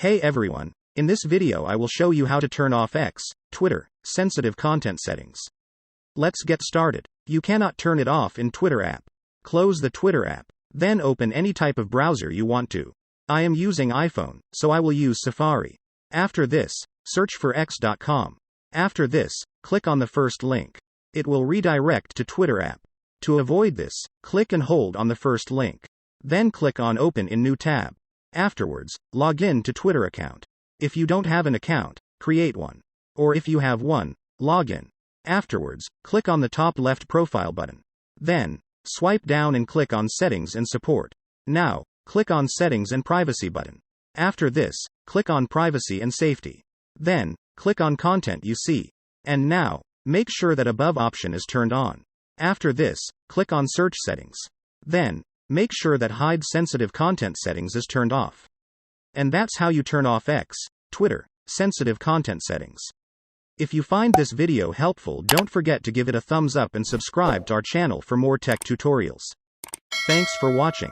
Hey everyone, in this video I will show you how to turn off X, Twitter, sensitive content settings. Let's get started. You cannot turn it off in Twitter app. Close the Twitter app, then open any type of browser you want to. I am using iPhone, so I will use Safari. After this, search for x.com. After this, click on the first link. It will redirect to Twitter app. To avoid this, click and hold on the first link. Then click on Open in New tab. Afterwards, log in to Twitter account. If you don't have an account, create one. Or if you have one, log in. Afterwards, click on the top left profile button. Then, swipe down and click on Settings and Support. Now, click on Settings and Privacy button. After this, click on Privacy and Safety. Then, click on Content you see. And now, make sure that above option is turned on. After this, click on Search Settings. Then, make sure that Hide Sensitive Content Settings is turned off. And that's how you turn off X, Twitter, sensitive content settings. If you find this video helpful, don't forget to give it a thumbs up and subscribe to our channel for more tech tutorials. Thanks for watching.